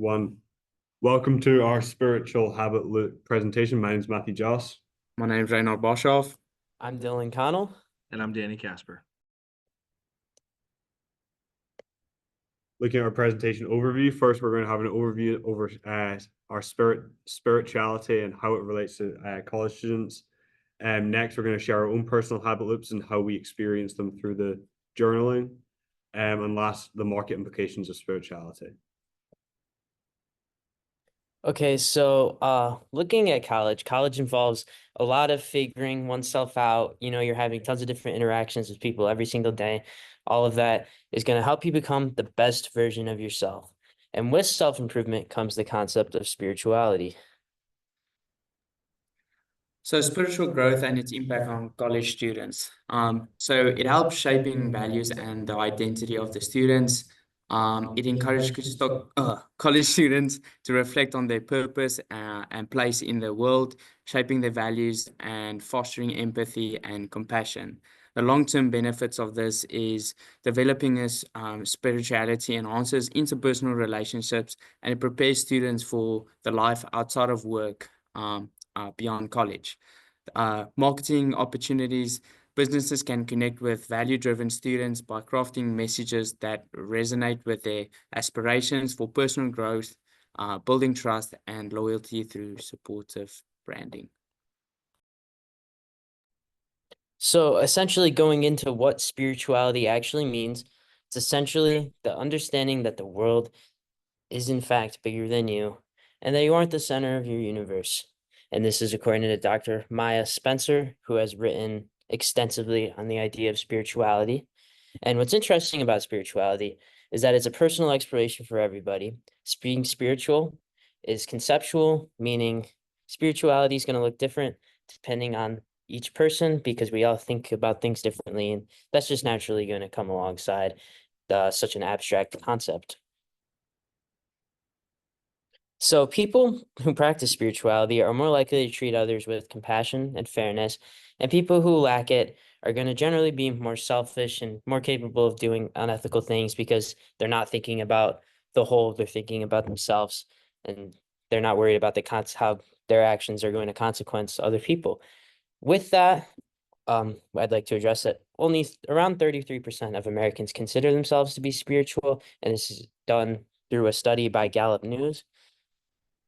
everyone. Welcome to our spiritual habit loop presentation. My name is Matthew Joss. My name is Reinhard Boshoff. I'm Dylan Connell. And I'm Danny Casper. Looking at our presentation overview, first we're going to have an overview over our spirituality and how it relates to college students. Next, we're going to share our own personal habit loops and how we experience them through the journaling. And last, the market implications of spirituality. Okay, so looking at college involves a lot of figuring oneself out. You're having tons of different interactions with people every single day. All of that is going to help you become the best version of yourself. And with self-improvement comes the concept of spirituality. So spiritual growth and its impact on college students. So it helps shaping values and the identity of the students. It encourages college students to reflect on their purpose and place in the world, shaping their values and fostering empathy and compassion. The long-term benefits of this is developing this spirituality enhances interpersonal relationships, and it prepares students for the life outside of work beyond college. Marketing opportunities. Businesses can connect with value-driven students by crafting messages that resonate with their aspirations for personal growth, building trust and loyalty through supportive branding. So essentially going into what spirituality actually means, it's essentially the understanding that the world is in fact bigger than you and that you aren't the center of your universe. And this is according to Dr. Maya Spencer, who has written extensively on the idea of spirituality. And what's interesting about spirituality is that it's a personal exploration for everybody. Being spiritual is conceptual, meaning spirituality is going to look different depending on each person because we all think about things differently. And that's just naturally going to come alongside such an abstract concept. So people who practice spirituality are more likely to treat others with compassion and fairness, and people who lack it are going to generally be more selfish and more capable of doing unethical things because they're not thinking about the whole, they're thinking about themselves, and they're not worried about how their actions are going to consequence other people. With that, I'd like to address that only around 33% of Americans consider themselves to be spiritual, and this is done through a study by Gallup News.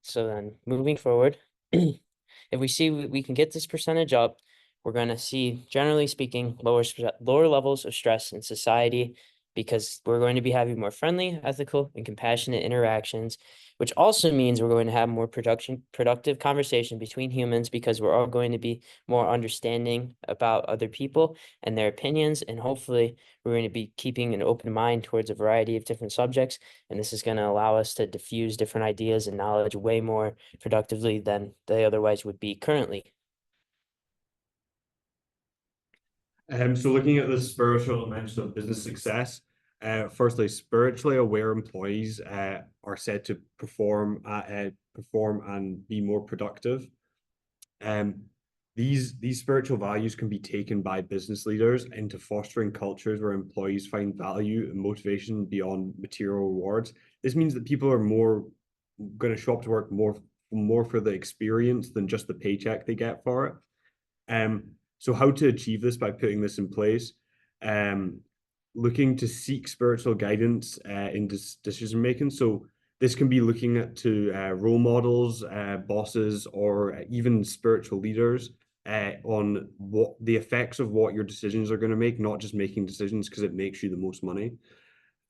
So then moving forward, if we see we can get this percentage up, we're going to see, generally speaking, lower levels of stress in society because we're going to be having more friendly, ethical, and compassionate interactions, which also means we're going to have more productive conversation between humans because we're all going to be more understanding about other people and their opinions. And hopefully we're going to be keeping an open mind towards a variety of different subjects. And this is going to allow us to diffuse different ideas and knowledge way more productively than they otherwise would be currently. So looking at the spiritual dimension of business success, firstly, spiritually aware employees are said to perform and be more productive. These spiritual values can be taken by business leaders into fostering cultures where employees find value and motivation beyond material rewards. This means that people are more going to show up to work more for the experience than just the paycheck they get for it. So how to achieve this by putting this in place? Looking to seek spiritual guidance in decision making. So this can be looking at to role models, bosses, or even spiritual leaders on what the effects of what your decisions are going to make, not just making decisions because it makes you the most money.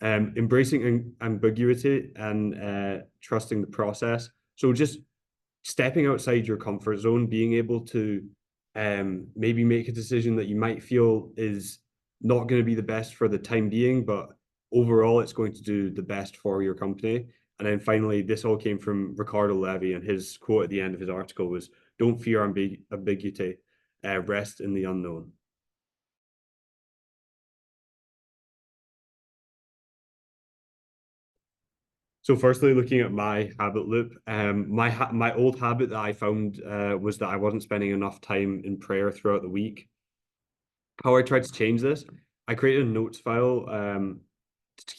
Embracing ambiguity and trusting the process. So just stepping outside your comfort zone, being able to maybe make a decision that you might feel is not going to be the best for the time being, but overall it's going to do the best for your company. And then finally, this all came from Ricardo Levy, and his quote at the end of his article was, "Don't fear ambiguity, rest in the unknown." So firstly, looking at my habit loop, my old habit that I found was that I wasn't spending enough time in prayer throughout the week. How I tried to change this, I created a notes file to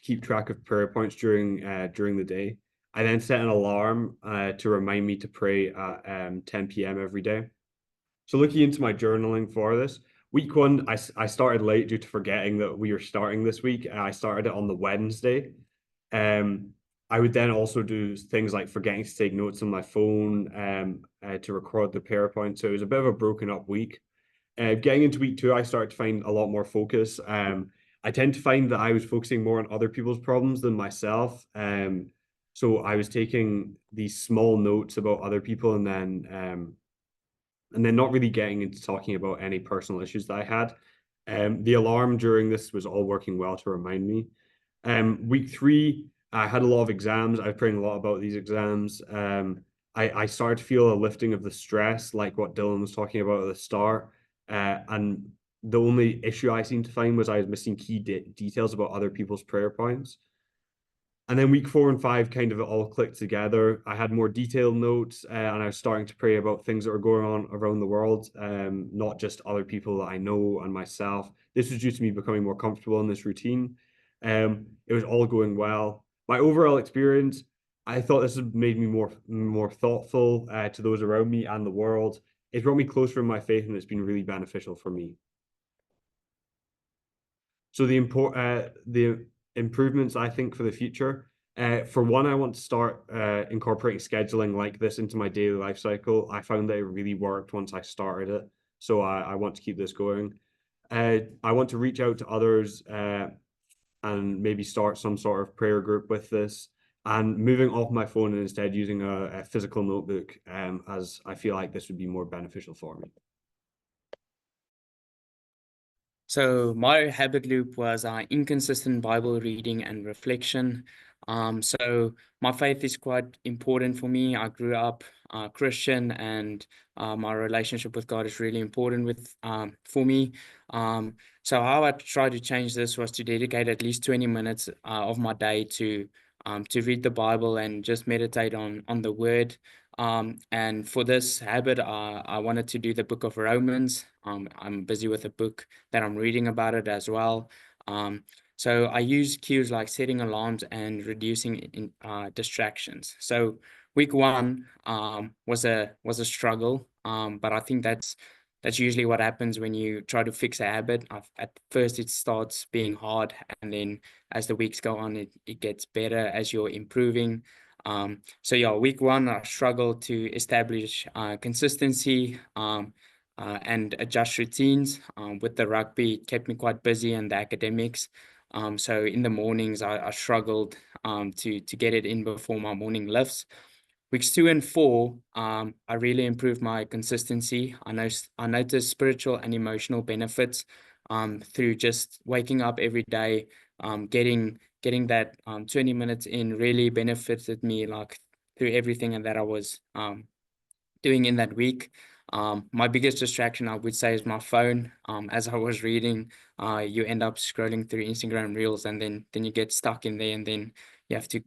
keep track of prayer points during the day. I then set an alarm to remind me to pray at 10 p.m. every day. So looking into my journaling for this, week one, I started late due to forgetting that we were starting this week. I started it on the Wednesday. I would then also do things like forgetting to take notes on my phone to record the PowerPoint. So it was a bit of a broken up week. Getting into week two, I started to find a lot more focus. I tend to find that I was focusing more on other people's problems than myself. So I was taking these small notes about other people and then not really getting into talking about any personal issues that I had. The alarm during this was all working well to remind me. Week three, I had a lot of exams. I was praying a lot about these exams. I started to feel a lifting of the stress, like what Dylan was talking about at the start. And the only issue I seemed to find was I was missing key details about other people's prayer points. And then week 4 and 5 kind of all clicked together. I had more detailed notes and I was starting to pray about things that were going on around the world, not just other people that I know and myself. This was due to me becoming more comfortable in this routine. It was all going well. My overall experience, I thought this has made me more thoughtful to those around me and the world. It's brought me closer in my faith and it's been really beneficial for me. So the improvements I think for the future. For one, I want to start incorporating scheduling like this into my daily life cycle. I found that it really worked once I started it. So I want to keep this going. I want to reach out to others and maybe start some sort of prayer group with this. And moving off my phone and instead using a physical notebook, as I feel like this would be more beneficial for me. So my habit loop was inconsistent Bible reading and reflection. So my faith is quite important for me. I grew up Christian, and my relationship with God is really important for me. So how I tried to change this was to dedicate at least 20 minutes of my day to read the Bible and just meditate on the Word. And for this habit, I wanted to do the book of Romans. I'm busy with a book that I'm reading about it as well. So I use cues like setting alarms and reducing distractions. So week one was a struggle, but I think that's usually what happens when you try to fix a habit. At first, it starts being hard, and then as the weeks go on, it gets better as you're improving. So yeah, week one, I struggled to establish consistency and adjust routines. With the rugby, it kept me quite busy, and the academics. So in the mornings, I struggled to get it in before my morning lifts. Weeks 2 and 4, I really improved my consistency. I noticed spiritual and emotional benefits through just waking up every day, getting that 20 minutes in really benefited me like through everything that I was doing in that week. My biggest distraction, I would say, is my phone. As I was reading, you end up scrolling through Instagram Reels, and then you get stuck in there, and then you have to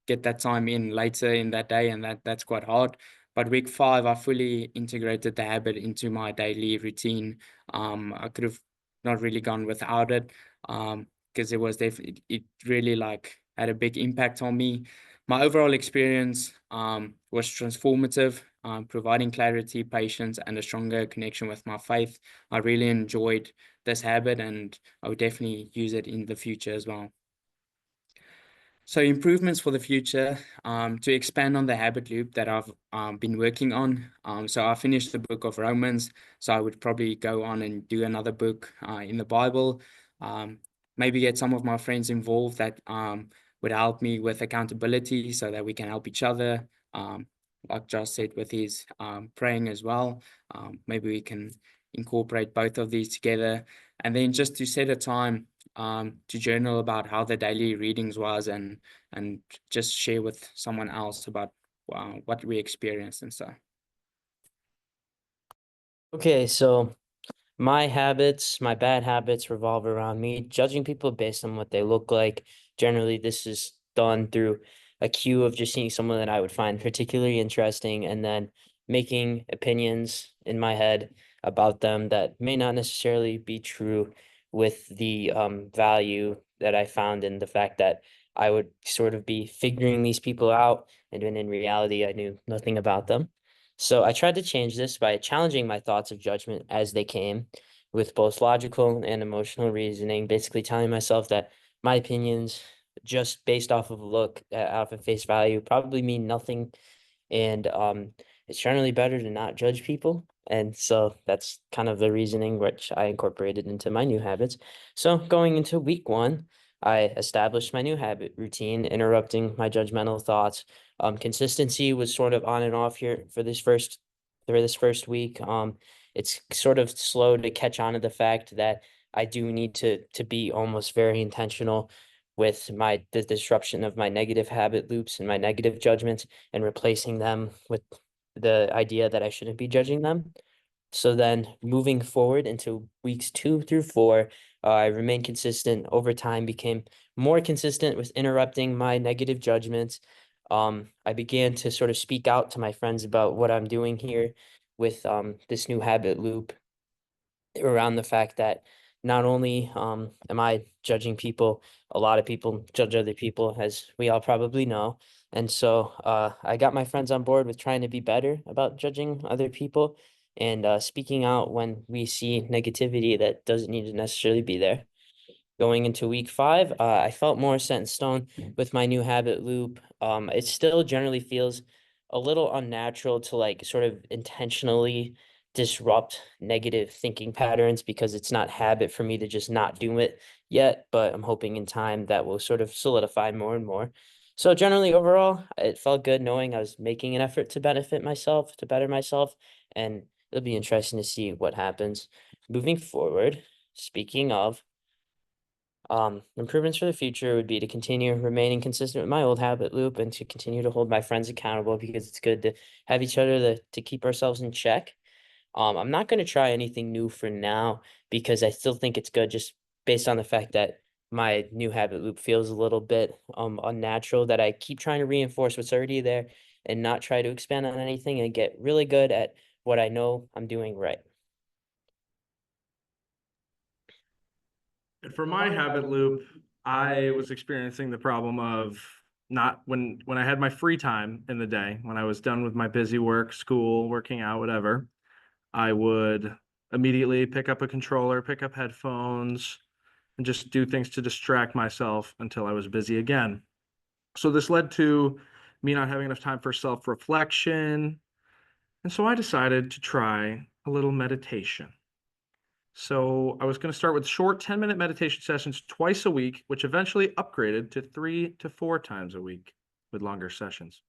get that time in later in that day, and that's quite hard. But week 5, I fully integrated the habit into my daily routine. I could have not really gone without it, because it really like had a big impact on me. My overall experience was transformative, providing clarity, patience, and a stronger connection with my faith. I really enjoyed this habit, and I would definitely use it in the future as well. So improvements for the future, to expand on the habit loop that I've been working on. So I finished the book of Romans, so I would probably go on and do another book in the Bible. Maybe get some of my friends involved that would help me with accountability so that we can help each other. Like Josh said, with his praying as well. Maybe we can incorporate both of these together. And then just to set a time to journal about how the daily readings was, and just share with someone else about what we experienced and stuff. Okay, so my bad habits revolve around me judging people based on what they look like. Generally, this is done through a cue of just seeing someone that I would find particularly interesting and then making opinions in my head about them that may not necessarily be true with the value that I found in the fact that I would sort of be figuring these people out, and when in reality, I knew nothing about them. So I tried to change this by challenging my thoughts of judgment as they came, with both logical and emotional reasoning, basically telling myself that my opinions, just based off of a look off of face value, probably mean nothing. And it's generally better to not judge people. And so that's kind of the reasoning which I incorporated into my new habits. So going into week 1, I established my new habit routine, interrupting my judgmental thoughts. Consistency was sort of on and off here for this first week. It's sort of slow to catch on to the fact that I do need to be almost very intentional with the disruption of my negative habit loops and my negative judgments, and replacing them with the idea that I shouldn't be judging them. So then moving forward into weeks 2 through 4, I remained consistent over time, became more consistent with interrupting my negative judgments. I began to sort of speak out to my friends about what I'm doing here with this new habit loop, around the fact that not only am I judging people, a lot of people judge other people, as we all probably know. And so I got my friends on board with trying to be better about judging other people, and speaking out when we see negativity that doesn't need to necessarily be there. Going into week 5, I felt more set in stone with my new habit loop. It still generally feels a little unnatural to like sort of intentionally disrupt negative thinking patterns, because it's not habit for me to just not do it yet, but I'm hoping in time that will sort of solidify more and more. So generally overall, it felt good knowing I was making an effort to benefit myself, to better myself, and it'll be interesting to see what happens moving forward. Speaking of, improvements for the future would be to continue remaining consistent with my old habit loop, and to continue to hold my friends accountable, because it's good to have each other to keep ourselves in check. I'm not going to try anything new for now, because I still think it's good, just based on the fact that my new habit loop feels a little bit unnatural, that I keep trying to reinforce what's already there and not try to expand on anything, and get really good at what I know I'm doing right. And for my habit loop, I was experiencing the problem of not when I had my free time in the day, when I was done with my busy work, school, working out, whatever, I would immediately pick up a controller, pick up headphones, and just do things to distract myself until I was busy again. So this led to me not having enough time for self-reflection. And so I decided to try a little meditation. So I was going to start with short 10-minute meditation sessions twice a week, which eventually upgraded to 3 to 4 times a week with longer sessions.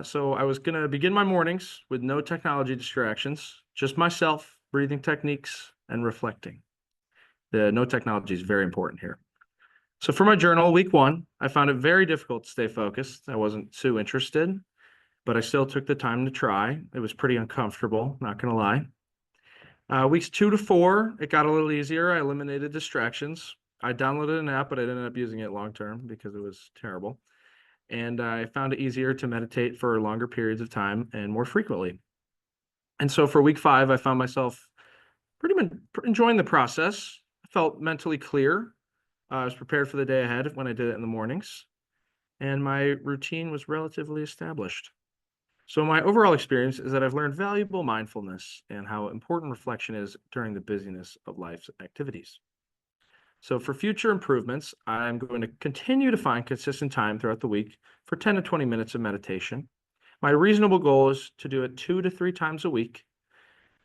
So I was going to begin my mornings with no technology distractions, just myself, breathing techniques, and reflecting. The no technology is very important here. So for my journal, week 1, I found it very difficult to stay focused. I wasn't too interested, but I still took the time to try. It was pretty uncomfortable, not going to lie. Weeks 2 to 4, it got a little easier. I eliminated distractions. I downloaded an app, but I ended up using it long term because it was terrible. And I found it easier to meditate for longer periods of time and more frequently. And so for week 5, I found myself pretty much enjoying the process. I felt mentally clear. I was prepared for the day ahead when I did it in the mornings, and my routine was relatively established. So my overall experience is that I've learned valuable mindfulness and how important reflection is during the busyness of life's activities. So for future improvements, I'm going to continue to find consistent time throughout the week for 10 to 20 minutes of meditation. My reasonable goal is to do it 2 to 3 times a week,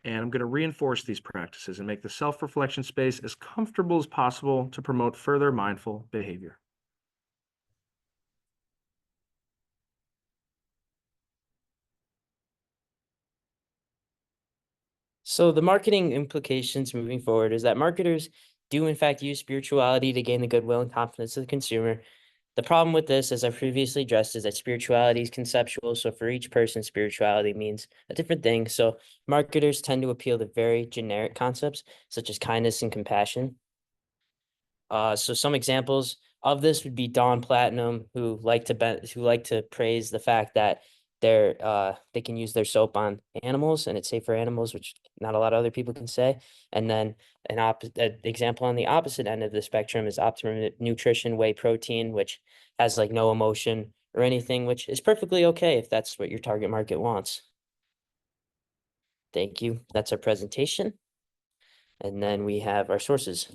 and I'm going to reinforce these practices and make the self-reflection space as comfortable as possible to promote further mindful behavior. So the marketing implications moving forward is that marketers do in fact use spirituality to gain the goodwill and confidence of the consumer. The problem with this, as I previously addressed, is that spirituality is conceptual. So for each person, spirituality means a different thing. So marketers tend to appeal to very generic concepts such as kindness and compassion. So some examples of this would be Dawn Platinum, who like to praise the fact that they can use their soap on animals and it's safe for animals, which not a lot of other people can say. And then an example on the opposite end of the spectrum is Optimum Nutrition Whey Protein, which has like no emotion or anything, which is perfectly okay if that's what your target market wants. Thank you. That's our presentation. And then we have our sources.